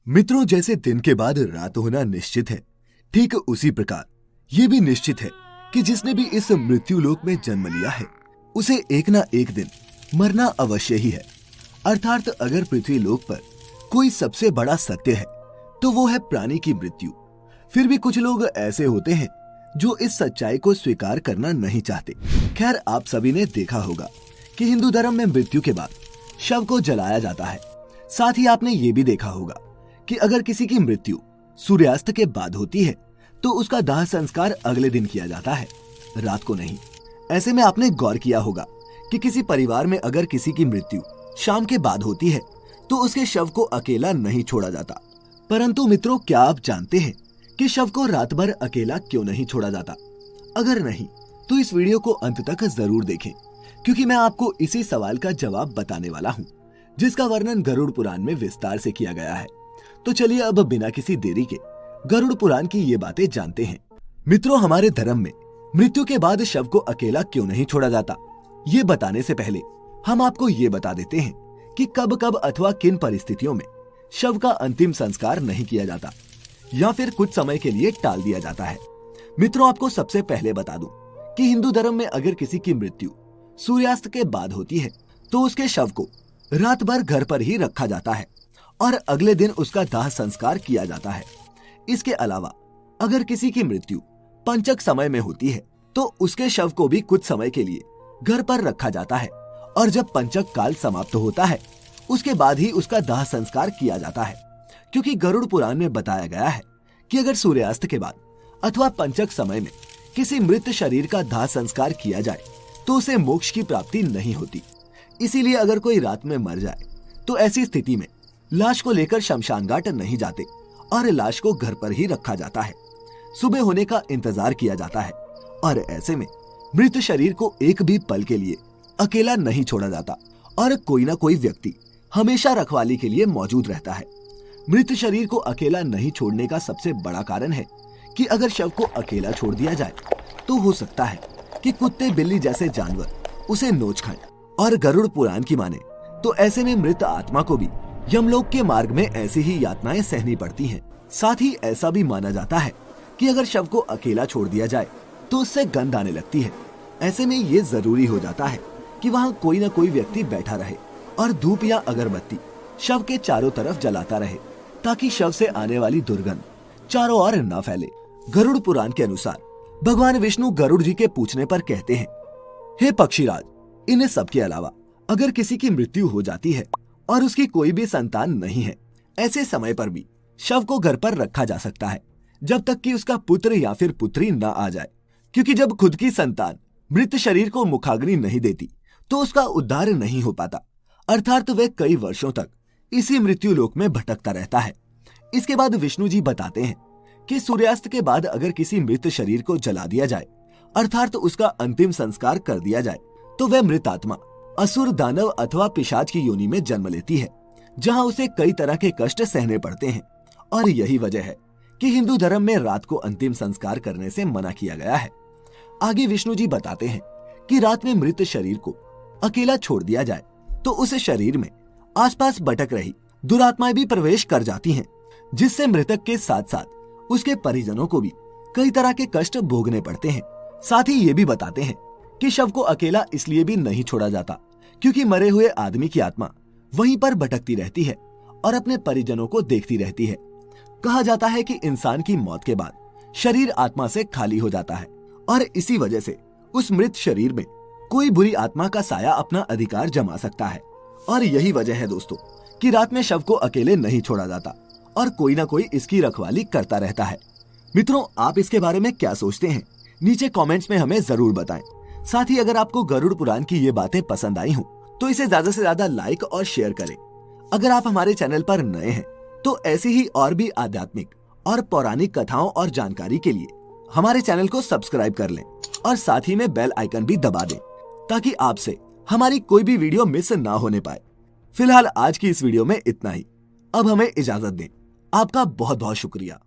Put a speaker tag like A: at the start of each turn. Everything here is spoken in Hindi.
A: मित्रों, जैसे दिन के बाद रात होना निश्चित है, ठीक उसी प्रकार ये भी निश्चित है कि जिसने भी इस मृत्यु लोक में जन्म लिया है उसे एक ना एक दिन मरना अवश्य ही है। अर्थात अगर पृथ्वी लोक पर कोई सबसे बड़ा सत्य है तो वो है प्राणी की मृत्यु। फिर भी कुछ लोग ऐसे होते हैं जो इस सच्चाई को स्वीकार करना नहीं चाहते। खैर, आप सभी ने देखा होगा कि हिंदू धर्म में मृत्यु के बाद शव को जलाया जाता है। साथ ही आपने ये भी देखा होगा कि अगर किसी की मृत्यु सूर्यास्त के बाद होती है तो उसका दाह संस्कार अगले दिन किया जाता है, रात को नहीं। ऐसे में आपने गौर किया होगा कि किसी परिवार में अगर किसी की मृत्यु शाम के बाद होती है तो उसके शव को अकेला नहीं छोड़ा जाता। परंतु मित्रों, क्या आप जानते हैं कि शव को रात भर अकेला क्यों नहीं छोड़ा जाता? अगर नहीं तो इस वीडियो को अंत तक जरूर देखें, क्योंकि मैं आपको इसी सवाल का जवाब बताने वाला हूँ, जिसका वर्णन गरुड़ पुराण में विस्तार से किया गया है। तो चलिए अब बिना किसी देरी के गरुड़ पुराण की ये बातें जानते हैं। मित्रों, हमारे धर्म में मृत्यु के बाद शव को अकेला क्यों नहीं छोड़ा जाता, ये बताने से पहले हम आपको ये बता देते हैं कि कब कब अथवा किन परिस्थितियों में शव का अंतिम संस्कार नहीं किया जाता या फिर कुछ समय के लिए टाल दिया जाता है। मित्रों, आपको सबसे पहले बता दूं कि हिंदू धर्म में अगर किसी की मृत्यु सूर्यास्त के बाद होती है तो उसके शव को रात भर घर पर ही रखा जाता है और अगले दिन उसका दाह संस्कार किया जाता है। इसके अलावा अगर किसी की मृत्यु पंचक समय में होती है तो उसके शव को भी कुछ समय के लिए घर पर रखा जाता है और जब पंचक काल समाप्त होता है उसके बाद ही उसका दाह संस्कार किया जाता है। क्योंकि गरुड़ पुराण में बताया गया है कि अगर सूर्यास्त के बाद अथवा पंचक समय में किसी मृत शरीर का दाह संस्कार किया जाए तो उसे मोक्ष की प्राप्ति नहीं होती। इसीलिए अगर कोई रात में मर जाए तो ऐसी स्थिति में लाश को लेकर शमशान घाट नहीं जाते और लाश को घर पर ही रखा जाता है। सुबह होने का इंतजार किया जाता है और ऐसे में मृत शरीर को एक भी पल के लिए अकेला नहीं छोड़ा जाता और कोई ना कोई व्यक्ति हमेशा रखवाली के लिए मौजूद रहता है। मृत शरीर को अकेला नहीं छोड़ने का सबसे बड़ा कारण है कि अगर शव को अकेला छोड़ दिया जाए तो हो सकता है कि कुत्ते बिल्ली जैसे जानवर उसे नोच खाएं। और गरुड़ पुराण की माने तो ऐसे में मृत आत्मा को भी यमलोक के मार्ग में ऐसी ही यातनाएं सहनी पड़ती हैं। साथ ही ऐसा भी माना जाता है कि अगर शव को अकेला छोड़ दिया जाए तो उससे गंध आने लगती है। ऐसे में ये जरूरी हो जाता है कि वहाँ कोई न कोई व्यक्ति बैठा रहे और धूप या अगरबत्ती शव के चारों तरफ जलाता रहे ताकि शव से आने वाली दुर्गंध चारों ओर न फैले। गरुड़ पुराण के अनुसार भगवान विष्णु गरुड़ जी के पूछने पर कहते हैं, हे पक्षीराज, इन सब के अलावा अगर किसी की मृत्यु हो जाती है और उसकी कोई भी संतान नहीं है, ऐसे समय पर भी शव को घर पर रखा जा सकता है जब तक कि उसका पुत्र या फिर पुत्री न आ जाए। क्योंकि जब खुद की संतान मृत शरीर को मुखाग्नि नहीं देती तो उसका उद्धार नहीं हो पाता, अर्थात वह कई वर्षों तक इसी मृत्यु लोक में भटकता रहता है। इसके बाद विष्णु जी बताते हैं कि सूर्यास्त के बाद अगर किसी मृत शरीर को जला दिया जाए अर्थात उसका अंतिम संस्कार कर दिया जाए तो वह मृत आत्मा असुर, दानव अथवा पिशाच की योनि में जन्म लेती है, जहां उसे कई तरह के कष्ट सहने पड़ते हैं। और यही वजह है कि हिंदू धर्म में रात को अंतिम संस्कार करने से मना किया गया है। आगे विष्णु जी बताते हैं कि रात में मृत शरीर को अकेला छोड़ दिया जाए तो उस शरीर में आसपास भटक रही दुरात्माएं भी प्रवेश कर जाती हैं, जिससे मृतक के साथ साथ उसके परिजनों को भी कई तरह के कष्ट भोगने पड़ते हैं। साथ ही ये भी बताते हैं कि शव को अकेला इसलिए भी नहीं छोड़ा जाता क्योंकि मरे हुए आदमी की आत्मा वहीं पर भटकती रहती है और अपने परिजनों को देखती रहती है। कहा जाता है कि इंसान की मौत के बाद शरीर आत्मा से खाली हो जाता है और इसी वजह से उस मृत शरीर में कोई बुरी आत्मा का साया अपना अधिकार जमा सकता है। और यही वजह है दोस्तों कि रात में शव को अकेले नहीं छोड़ा जाता और कोई ना कोई इसकी रखवाली करता रहता है। मित्रों, आप इसके बारे में क्या सोचते हैं? नीचे कमेंट्स में हमें जरूर बताएं। साथ ही अगर आपको गरुड़ पुराण की ये बातें पसंद आई हो तो इसे ज्यादा से ज्यादा लाइक और शेयर करें। अगर आप हमारे चैनल पर नए हैं तो ऐसी ही और भी आध्यात्मिक और पौराणिक कथाओं और जानकारी के लिए हमारे चैनल को सब्सक्राइब कर लें और साथ ही में बेल आइकन भी दबा दें ताकि आपसे हमारी कोई भी वीडियो मिस ना होने पाए। फिलहाल आज की इस वीडियो में इतना ही। अब हमें इजाजत दें। आपका बहुत बहुत शुक्रिया।